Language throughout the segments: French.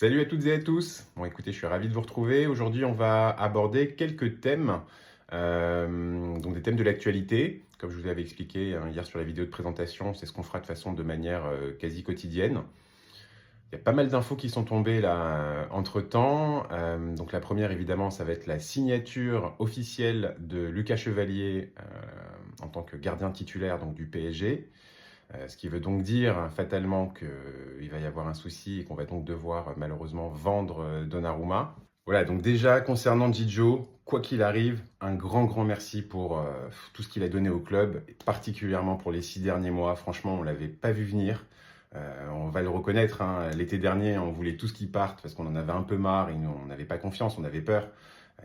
Salut à toutes et à tous. Bon, écoutez, je suis ravi de vous retrouver. Aujourd'hui, on va aborder quelques thèmes, donc des thèmes de l'actualité. Comme je vous avais expliqué hier sur la vidéo de présentation, c'est ce qu'on fera de façon de manière quasi quotidienne. Il y a pas mal d'infos qui sont tombées là entre-temps. Donc la première, évidemment, ça va être la signature officielle de Lucas Chevalier en tant que gardien titulaire donc, du PSG. Ce qui veut donc dire fatalement qu'il va y avoir un souci et qu'on va donc devoir malheureusement vendre Donnarumma. Voilà, donc déjà concernant Gigio, quoi qu'il arrive, un grand merci pour tout ce qu'il a donné au club, et particulièrement pour les 6 derniers mois. Franchement, on ne l'avait pas vu venir. On va le reconnaître, hein, l'été dernier, on voulait tous qu'il parte parce qu'on en avait un peu marre et on n'avait pas confiance, on avait peur.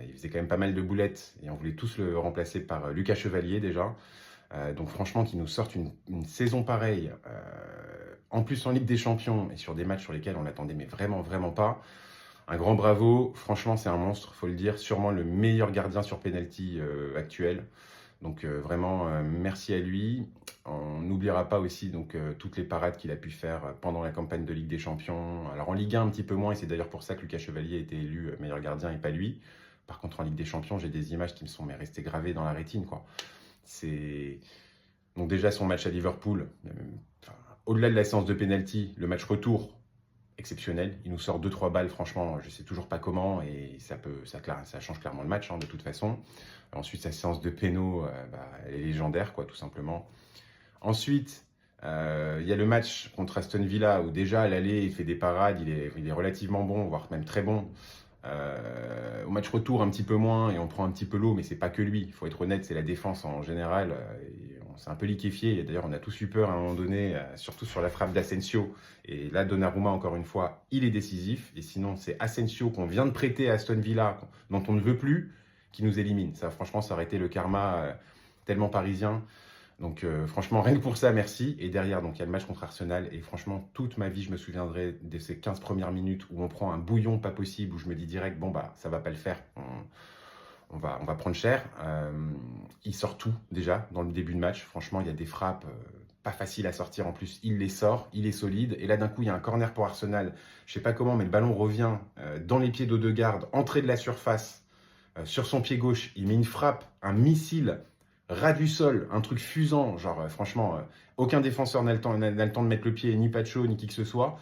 Il faisait quand même pas mal de boulettes et on voulait tous le remplacer par Lucas Chevalier déjà. Donc franchement, qu'ils nous sortent une saison pareille, en plus en Ligue des Champions et sur des matchs sur lesquels on l'attendait mais vraiment pas. Un grand bravo, franchement c'est un monstre, faut le dire, sûrement le meilleur gardien sur penalty actuel. Donc vraiment merci à lui. On n'oubliera pas aussi donc toutes les parades qu'il a pu faire pendant la campagne de Ligue des Champions. Alors en Ligue 1 un petit peu moins et c'est d'ailleurs pour ça que Lucas Chevalier a été élu meilleur gardien et pas lui. Par contre en Ligue des Champions j'ai des images qui me sont restées gravées dans la rétine quoi. C'est donc déjà son match à Liverpool, enfin, au-delà de la séance de penalty, le match retour exceptionnel. Il nous sort 2-3 balles, franchement, je ne sais toujours pas comment et ça change clairement le match hein, de toute façon. Ensuite, sa séance de péno, elle est légendaire, quoi, tout simplement. Ensuite, il y a le match contre Aston Villa où déjà à l'aller, il fait des parades, il est relativement bon, voire même très bon. Au match retour, un petit peu moins et on prend un petit peu l'eau, mais c'est pas que lui. Il faut être honnête, c'est la défense en général. Et on s'est un peu liquéfié. Et d'ailleurs, on a tous eu peur à un moment donné, surtout sur la frappe d'Asensio. Et là, Donnarumma, encore une fois, il est décisif. Et sinon, c'est Asensio qu'on vient de prêter à Aston Villa, dont on ne veut plus, qui nous élimine. Ça, franchement, ça aurait été le karma tellement parisien. Donc franchement, rien que pour ça, merci. Et derrière, donc il y a le match contre Arsenal. Et franchement, toute ma vie, je me souviendrai de ces 15 premières minutes où on prend un bouillon pas possible, où je me dis direct, bon bah ça va pas le faire, on va prendre cher. Il sort tout déjà dans le début de match. Franchement, il y a des frappes pas faciles à sortir. En plus, il les sort, il est solide. Et là, d'un coup, il y a un corner pour Arsenal. Je sais pas comment, mais le ballon revient dans les pieds d'Odegaard, entrée de la surface, sur son pied gauche. Il met une frappe, un missile ras du sol, un truc fusant, genre franchement, aucun défenseur n'a le temps de mettre le pied, ni Pacho, ni qui que ce soit.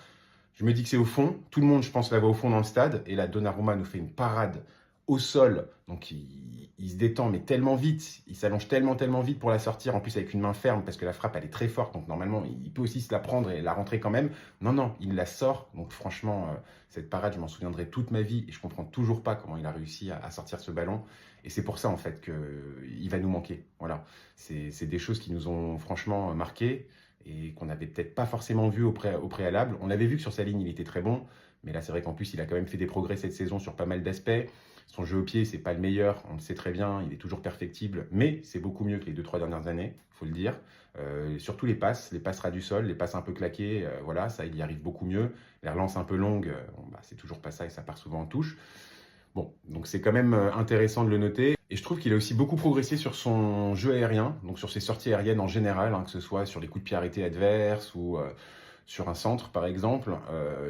Je me dis que c'est au fond, tout le monde, je pense, la voit au fond dans le stade, et là, Donnarumma nous fait une parade au sol, donc il se détend, mais tellement vite, il s'allonge tellement vite pour la sortir, en plus avec une main ferme, parce que la frappe, elle est très forte, donc normalement, il peut aussi se la prendre et la rentrer quand même. Non, il la sort, donc franchement, cette parade, je m'en souviendrai toute ma vie, et je comprends toujours pas comment il a réussi à sortir ce ballon. Et c'est pour ça, en fait, qu'il va nous manquer. Voilà. C'est des choses qui nous ont franchement marqué et qu'on n'avait peut-être pas forcément vu au préalable. On avait vu que sur sa ligne, il était très bon. Mais là, c'est vrai qu'en plus, il a quand même fait des progrès cette saison sur pas mal d'aspects. Son jeu au pied, c'est pas le meilleur, on le sait très bien, il est toujours perfectible, mais c'est beaucoup mieux que les 2-3 dernières années, il faut le dire. Surtout les passes ras du sol, les passes un peu claquées, voilà, ça, il y arrive beaucoup mieux. Les relances un peu longues, c'est toujours pas ça et ça part souvent en touche. Bon, donc c'est quand même intéressant de le noter. Et je trouve qu'il a aussi beaucoup progressé sur son jeu aérien, donc sur ses sorties aériennes en général, hein, que ce soit sur les coups de pied arrêtés adverses ou sur un centre par exemple.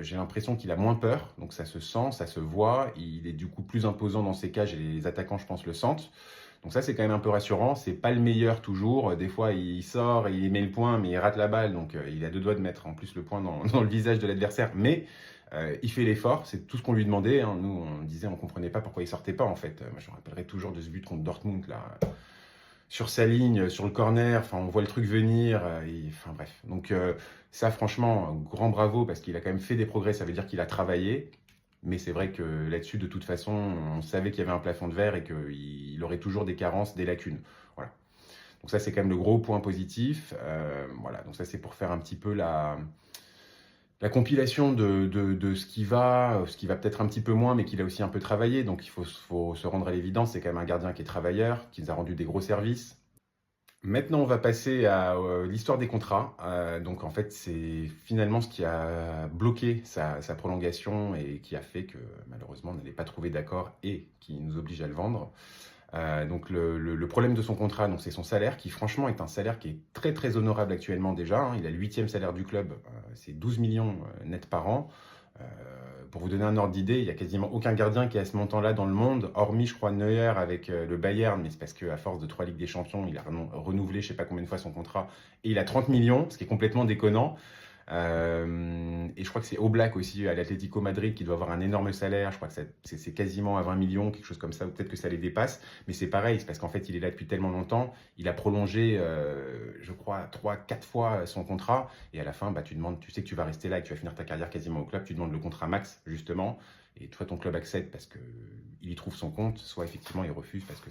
J'ai l'impression qu'il a moins peur, donc ça se sent, ça se voit. Il est du coup plus imposant dans ses cages et les attaquants, je pense, le sentent. Donc ça, c'est quand même un peu rassurant. C'est pas le meilleur toujours. Des fois, il sort, il met le point, mais il rate la balle. Donc il a deux doigts de mettre en plus le point dans le visage de l'adversaire. Mais il fait l'effort, c'est tout ce qu'on lui demandait. Hein. Nous, on disait, on comprenait pas pourquoi il sortait pas en fait. Moi, je me rappellerai toujours de ce but contre Dortmund là, sur sa ligne, sur le corner. Enfin, on voit le truc venir. Enfin bref. Donc ça, franchement, grand bravo parce qu'il a quand même fait des progrès. Ça veut dire qu'il a travaillé. Mais c'est vrai que là-dessus, de toute façon, on savait qu'il y avait un plafond de verre et qu'il aurait toujours des carences, des lacunes. Voilà. Donc ça, c'est quand même le gros point positif. Voilà. Donc ça, c'est pour faire un petit peu la compilation de ce qui va peut-être un petit peu moins, mais qu'il a aussi un peu travaillé. Donc il faut se rendre à l'évidence, c'est quand même un gardien qui est travailleur, qui nous a rendu des gros services. Maintenant, on va passer à l'histoire des contrats. Donc en fait, c'est finalement ce qui a bloqué sa prolongation et qui a fait que malheureusement, on n'allait pas trouver d'accord et qui nous oblige à le vendre. Donc le problème de son contrat, donc c'est son salaire, qui franchement est un salaire qui est très honorable actuellement déjà. Hein. Il a le 8e salaire du club, c'est 12 millions net par an. Pour vous donner un ordre d'idée, il n'y a quasiment aucun gardien qui est à ce montant-là dans le monde, hormis, je crois, Neuer avec le Bayern, mais c'est parce qu'à force de 3 Ligues des Champions, il a renouvelé je ne sais pas combien de fois son contrat, et il a 30 millions, ce qui est complètement déconnant. Et je crois que c'est Oblak aussi à l'Atlético Madrid qui doit avoir un énorme salaire. Je crois que c'est quasiment à 20 millions, quelque chose comme ça, ou peut-être que ça les dépasse. Mais c'est pareil, c'est parce qu'en fait, il est là depuis tellement longtemps. Il a prolongé, je crois, 3, 4 fois son contrat. Et à la fin, bah, tu sais que tu vas rester là et que tu vas finir ta carrière quasiment au club. Tu demandes le contrat max, justement. Et toi, ton club accède parce qu'il y trouve son compte. Soit effectivement, il refuse parce que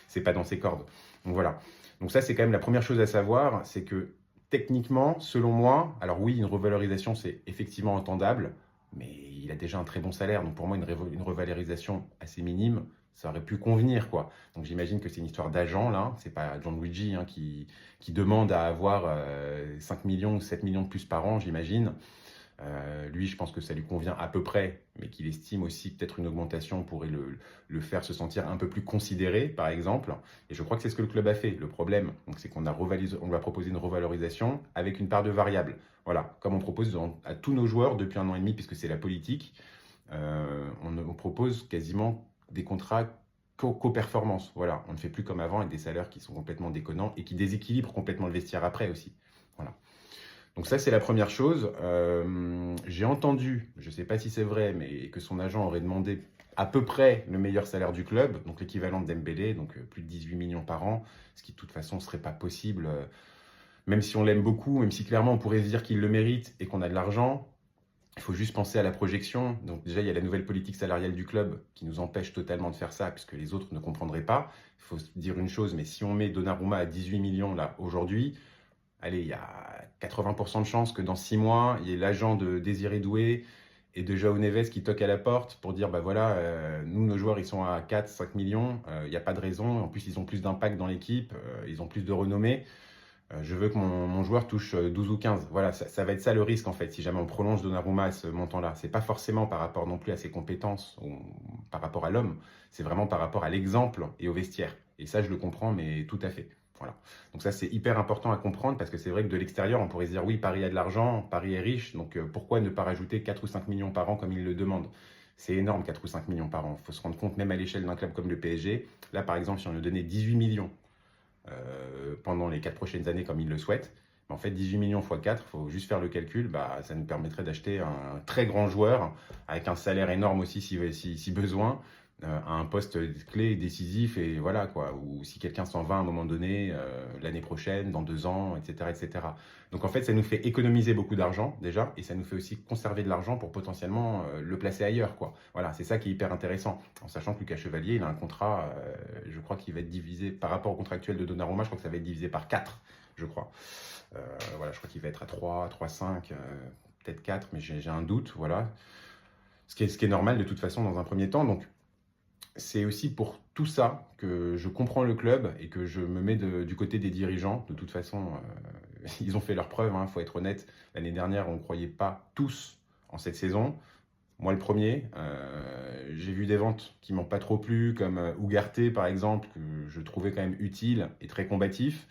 c'est pas dans ses cordes. Donc voilà. Donc ça, c'est quand même la première chose à savoir, c'est que techniquement, selon moi, alors oui, une revalorisation, c'est effectivement entendable, mais il a déjà un très bon salaire. Donc pour moi, une revalorisation assez minime, ça aurait pu convenir, quoi. Donc j'imagine que c'est une histoire d'agent, là. C'est pas Gianluigi qui demande à avoir 5 millions ou 7 millions de plus par an, j'imagine. Lui, je pense que ça lui convient à peu près, mais qu'il estime aussi peut-être une augmentation pourrait le faire se sentir un peu plus considéré, par exemple. Et je crois que c'est ce que le club a fait. Le problème, donc, c'est qu'on lui a proposé une revalorisation avec une part de variable. Voilà, comme on propose à tous nos joueurs depuis 1 an et demi, puisque c'est la politique, on propose quasiment des contrats co-performance. Voilà, on ne fait plus comme avant avec des salaires qui sont complètement déconnants et qui déséquilibrent complètement le vestiaire après aussi. Voilà. Donc ça, c'est la première chose. J'ai entendu, je ne sais pas si c'est vrai, mais que son agent aurait demandé à peu près le meilleur salaire du club, donc l'équivalent de Dembélé, donc plus de 18 millions par an, ce qui de toute façon ne serait pas possible, même si on l'aime beaucoup, même si clairement on pourrait se dire qu'il le mérite et qu'on a de l'argent. Il faut juste penser à la projection. Donc déjà, il y a la nouvelle politique salariale du club qui nous empêche totalement de faire ça, puisque les autres ne comprendraient pas. Il faut se dire une chose, mais si on met Donnarumma à 18 millions là aujourd'hui, allez, il y a 80% de chances que dans 6 mois, il y ait l'agent de Désiré Doué et de João Neves qui toquent à la porte pour dire, bah voilà, nous, nos joueurs, ils sont à 4, 5 millions, il n'y a pas de raison. En plus, ils ont plus d'impact dans l'équipe, ils ont plus de renommée. Je veux que mon joueur touche 12 ou 15. Voilà, ça va être ça le risque, en fait, si jamais on prolonge Donnarumma à ce montant-là. C'est pas forcément par rapport non plus à ses compétences ou par rapport à l'homme, c'est vraiment par rapport à l'exemple et au vestiaire. Et ça, je le comprends, mais tout à fait. Voilà. Donc ça, c'est hyper important à comprendre parce que c'est vrai que de l'extérieur, on pourrait se dire oui, Paris a de l'argent, Paris est riche, donc pourquoi ne pas rajouter 4 ou 5 millions par an comme il le demande? C'est énorme, 4 ou 5 millions par an. Il faut se rendre compte, même à l'échelle d'un club comme le PSG, là par exemple, si on lui donnait 18 millions pendant les 4 prochaines années comme il le souhaite, en fait 18 millions x 4, il faut juste faire le calcul, bah, ça nous permettrait d'acheter un très grand joueur avec un salaire énorme aussi si besoin, à un poste clé et décisif, et voilà quoi, ou si quelqu'un s'en va à un moment donné, l'année prochaine, dans 2 ans, etc., etc. Donc en fait, ça nous fait économiser beaucoup d'argent déjà, et ça nous fait aussi conserver de l'argent pour potentiellement le placer ailleurs, quoi. Voilà, c'est ça qui est hyper intéressant, en sachant que Lucas Chevalier, il a un contrat, je crois qu'il va être divisé, par rapport au contrat actuel de Donnarumma, je crois que ça va être divisé par 4, je crois. Voilà, je crois qu'il va être à 3, 5, peut-être 4, mais j'ai un doute, voilà. Ce qui est normal de toute façon dans un premier temps, donc c'est aussi pour tout ça que je comprends le club et que je me mets du côté des dirigeants. De toute façon, ils ont fait leurs preuves, il faut être honnête. L'année dernière, on ne croyait pas tous en cette saison. Moi, le premier, j'ai vu des ventes qui m'ont pas trop plu, comme Ugarte, par exemple, que je trouvais quand même utile et très combatif.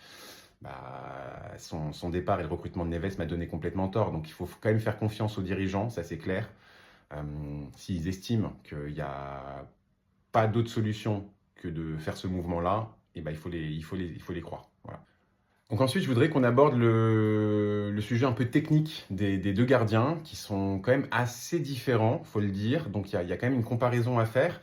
Bah, son départ et le recrutement de Neves m'a donné complètement tort. Donc, il faut quand même faire confiance aux dirigeants, ça c'est clair. S'ils estiment qu'il n'y a pas d'autre solution que de faire ce mouvement-là, et ben, il faut les croire. Voilà. Donc ensuite, je voudrais qu'on aborde le sujet un peu technique des 2 gardiens, qui sont quand même assez différents, faut le dire. Donc il y a quand même une comparaison à faire.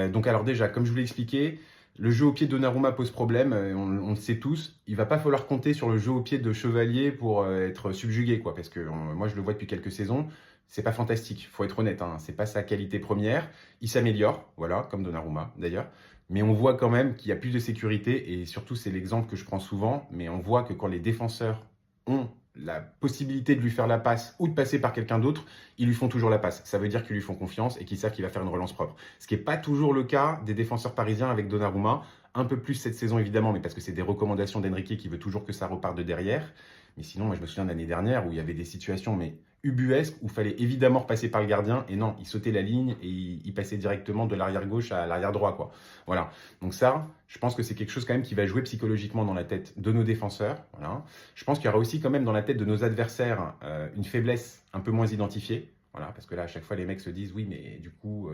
Donc alors déjà, comme je vous l'ai expliqué, le jeu au pied de Donnarumma pose problème, on le sait tous. Il va pas falloir compter sur le jeu au pied de Chevalier pour être subjugué, quoi, parce que moi je le vois depuis quelques saisons. C'est pas fantastique, faut être honnête, c'est pas sa qualité première. Il s'améliore, voilà, comme Donnarumma d'ailleurs. Mais on voit quand même qu'il y a plus de sécurité, et surtout c'est l'exemple que je prends souvent, mais on voit que quand les défenseurs ont la possibilité de lui faire la passe ou de passer par quelqu'un d'autre, ils lui font toujours la passe. Ça veut dire qu'ils lui font confiance et qu'ils savent qu'il va faire une relance propre. Ce qui n'est pas toujours le cas des défenseurs parisiens avec Donnarumma. Un peu plus cette saison évidemment, mais parce que c'est des recommandations d'Enrique qui veut toujours que ça reparte de derrière. Mais sinon, moi je me souviens de l'année dernière où il y avait des situations ubuesque où il fallait évidemment repasser par le gardien, et non, il sautait la ligne et il passait directement de l'arrière gauche à l'arrière droit, quoi. Voilà. Donc ça, je pense que c'est quelque chose quand même qui va jouer psychologiquement dans la tête de nos défenseurs. Voilà. Je pense qu'il y aura aussi quand même dans la tête de nos adversaires une faiblesse un peu moins identifiée. Voilà, parce que là, à chaque fois, les mecs se disent, oui, mais du coup,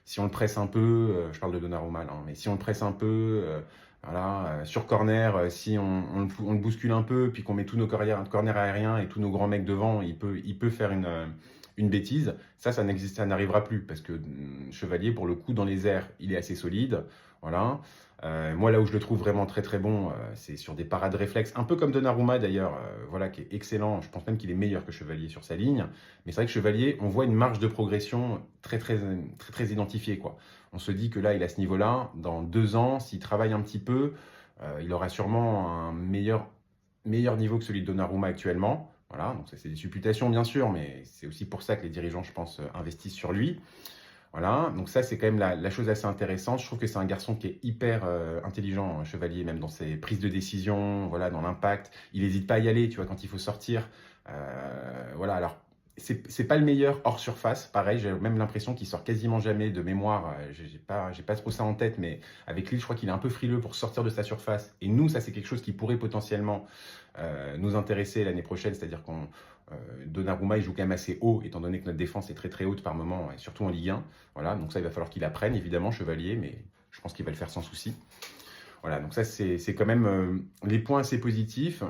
si on le presse un peu, je parle de Donnarumma, là, hein, mais si on le presse un peu, voilà, sur corner, si on le bouscule un peu, puis qu'on met tous nos corners aériens et tous nos grands mecs devant, il peut faire une bêtise. Ça n'arrivera plus, parce que Chevalier, pour le coup, dans les airs, il est assez solide. Voilà. Moi, là où je le trouve vraiment très très bon, c'est sur des parades réflexes, un peu comme Donnarumma d'ailleurs, voilà, qui est excellent. Je pense même qu'il est meilleur que Chevalier sur sa ligne. Mais c'est vrai que Chevalier, on voit une marge de progression très identifiée, quoi. On se dit que là, il est à ce niveau-là. Dans 2 ans, s'il travaille un petit peu, il aura sûrement un meilleur niveau que celui de Donnarumma actuellement. Voilà, donc ça c'est des supputations bien sûr, mais c'est aussi pour ça que les dirigeants, je pense, investissent sur lui. Voilà, donc ça c'est quand même la chose assez intéressante. Je trouve que c'est un garçon qui est hyper intelligent, Chevalier, même dans ses prises de décision, voilà, dans l'impact. Il n'hésite pas à y aller, tu vois, quand il faut sortir. Voilà, alors c'est pas le meilleur hors surface. Pareil, j'ai même l'impression qu'il sort quasiment jamais de mémoire. J'ai pas trop ça en tête, mais avec lui, je crois qu'il est un peu frileux pour sortir de sa surface. Et nous, ça c'est quelque chose qui pourrait potentiellement nous intéresser l'année prochaine, c'est-à-dire qu'on Donnarumma, il joue quand même assez haut, étant donné que notre défense est très haute par moment, et surtout en Ligue 1. Voilà, donc ça, il va falloir qu'il apprenne, évidemment, Chevalier, mais je pense qu'il va le faire sans souci. Voilà, donc ça, c'est quand même les points assez positifs.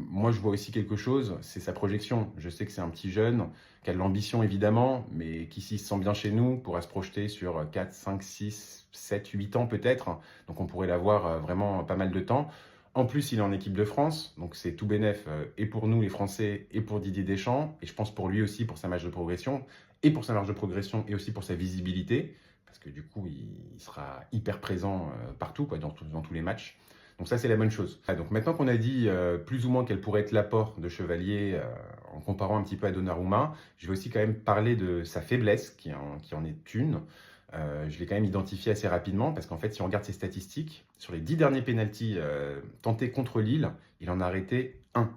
Moi, je vois aussi quelque chose, c'est sa projection. Je sais que c'est un petit jeune qui a de l'ambition, évidemment, mais qui, s'il se sent bien chez nous, pourra se projeter sur 4, 5, 6, 7, 8 ans peut-être. Donc, on pourrait l'avoir vraiment pas mal de temps. En plus, il est en équipe de France, donc c'est tout bénef et pour nous, les Français, et pour Didier Deschamps, et je pense pour lui aussi, pour sa marge de progression, et pour sa marge de progression, et aussi pour sa visibilité, parce que du coup, il sera hyper présent partout, quoi, dans tous les matchs. Donc ça, c'est la bonne chose. Ah, donc maintenant qu'on a dit plus ou moins quel pourrait être l'apport de Chevalier en comparant un petit peu à Donnarumma, je vais aussi quand même parler de sa faiblesse, qui en est une. Je l'ai quand même identifié assez rapidement parce qu'en fait, si on regarde ses statistiques, sur les 10 derniers pénaltys tentés contre Lille, il en a arrêté un.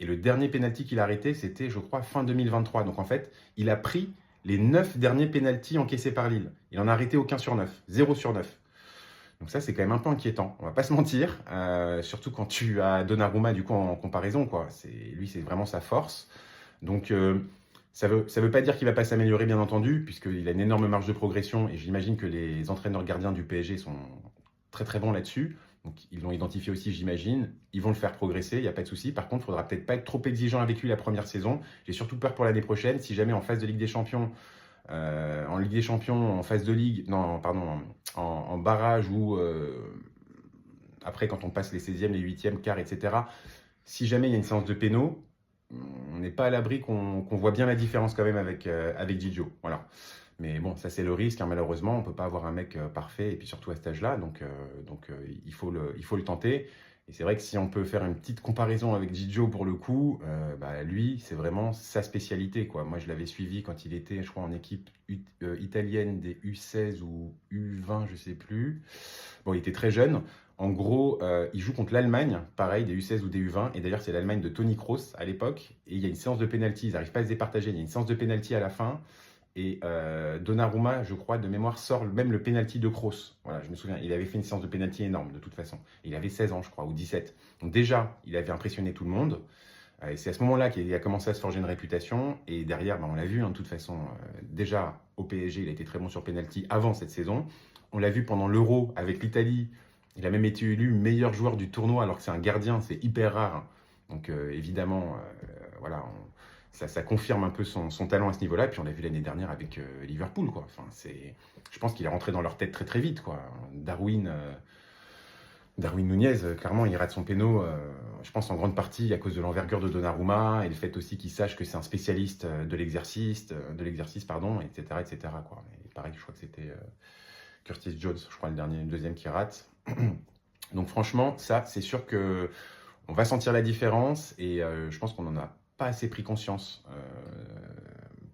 Et le dernier pénalty qu'il a arrêté, c'était, je crois, fin 2023. Donc en fait, il a pris les 9 derniers pénaltys encaissés par Lille. Il en a arrêté aucun sur 9, 0 sur 9. Donc ça, c'est quand même un peu inquiétant, on va pas se mentir, surtout quand tu as Donnarumma du coup en comparaison, quoi. Lui, c'est vraiment sa force. Donc ça veut pas dire qu'il va pas s'améliorer, bien entendu, puisqu'il a une énorme marge de progression et j'imagine que les entraîneurs gardiens du PSG sont très bons là-dessus. Donc ils l'ont identifié aussi, j'imagine. Ils vont le faire progresser, il n'y a pas de souci. Par contre, il faudra peut-être pas être trop exigeant avec lui la première saison. J'ai surtout peur pour l'année prochaine, si jamais en phase de Ligue des Champions, en phase de Ligue, non, pardon, en barrage ou après quand on passe les 16e, les 8e, quarts, etc. Si jamais il y a une séance de pénaux, on n'est pas à l'abri qu'on voit bien la différence quand même avec Gigio. Voilà. Mais bon, ça c'est le risque, hein, malheureusement, on ne peut pas avoir un mec parfait, et puis surtout à cet âge-là, donc il faut le tenter. Et c'est vrai que si on peut faire une petite comparaison avec Gigio pour le coup, lui, c'est vraiment sa spécialité, quoi. Moi, je l'avais suivi quand il était, je crois, en équipe italienne des U16 ou U20, je sais plus. Bon, il était très jeune. En gros, il joue contre l'Allemagne, pareil, des U16 ou des U20. Et d'ailleurs, c'est l'Allemagne de Toni Kroos à l'époque. Et il y a une séance de pénalty. Ils n'arrivent pas à se départager. Il y a une séance de pénalty à la fin. Et Donnarumma, je crois, de mémoire, sort même le pénalty de Kroos. Voilà, je me souviens. Il avait fait une séance de pénalty énorme, de toute façon. Il avait 16 ans, je crois, ou 17. Donc déjà, il avait impressionné tout le monde. Et c'est à ce moment-là qu'il a commencé à se forger une réputation. Et derrière, on l'a vu, hein, de toute façon, déjà au PSG, il a été très bon sur pénalty avant cette saison. On l'a vu pendant l'Euro avec l'Italie. Il a même été élu meilleur joueur du tournoi alors que c'est un gardien, c'est hyper rare. Donc évidemment, voilà, ça confirme un peu son talent à ce niveau-là. Et puis on l'a vu l'année dernière avec Liverpool, quoi. Enfin, je pense qu'il est rentré dans leur tête très vite, quoi. Darwin Nunez, clairement, il rate son péno, je pense en grande partie à cause de l'envergure de Donnarumma et le fait aussi qu'il sache que c'est un spécialiste de l'exercice, pardon, etc., quoi. Et pareil, je crois que c'était Curtis Jones, je crois, le deuxième qui rate. Donc franchement, ça, c'est sûr que on va sentir la différence et je pense qu'on n'en a pas assez pris conscience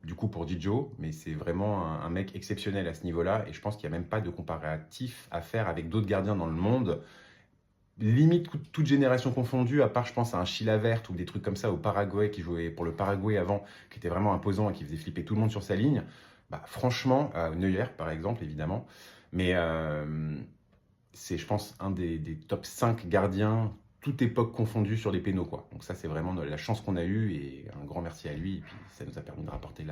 du coup pour Gigio, mais c'est vraiment un mec exceptionnel à ce niveau-là et je pense qu'il n'y a même pas de comparatif à faire avec d'autres gardiens dans le monde. Limite toute génération confondue, à part je pense à un Chilavert ou des trucs comme ça au Paraguay qui jouait pour le Paraguay avant, qui était vraiment imposant et qui faisait flipper tout le monde sur sa ligne. Franchement, Neuer par exemple évidemment, mais c'est je pense un des top 5 gardiens, toute époque confondue sur les pénaux, quoi. Donc ça c'est vraiment la chance qu'on a eue et un grand merci à lui et puis ça nous a permis de rapporter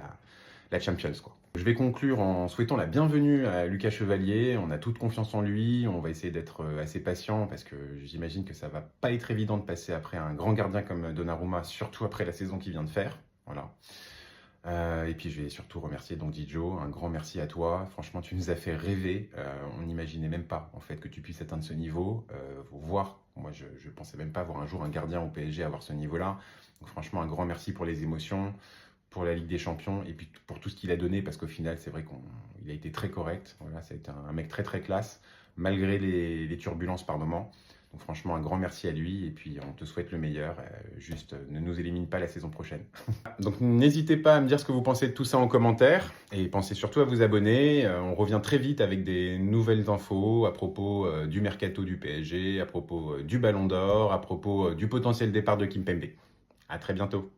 la Champions, quoi. Je vais conclure en souhaitant la bienvenue à Lucas Chevalier. On a toute confiance en lui. On va essayer d'être assez patient parce que j'imagine que ça va pas être évident de passer après un grand gardien comme Donnarumma, surtout après la saison qu'il vient de faire. Voilà. Et puis je vais surtout remercier donc Dijo, un grand merci à toi. Franchement, tu nous as fait rêver. On n'imaginait même pas en fait que tu puisses atteindre ce niveau. Voir, moi je pensais même pas voir un jour un gardien au PSG avoir ce niveau-là. Donc franchement, un grand merci pour les émotions, pour la Ligue des Champions et puis pour tout ce qu'il a donné parce qu'au final, c'est vrai qu'il a été très correct. Voilà, ça a été un mec très très classe malgré les turbulences par moments. Donc franchement, un grand merci à lui et puis on te souhaite le meilleur. Juste, ne nous élimine pas la saison prochaine. Donc n'hésitez pas à me dire ce que vous pensez de tout ça en commentaire et pensez surtout à vous abonner. On revient très vite avec des nouvelles infos à propos du mercato du PSG, à propos du Ballon d'Or, à propos du potentiel départ de Kimpembe. À très bientôt.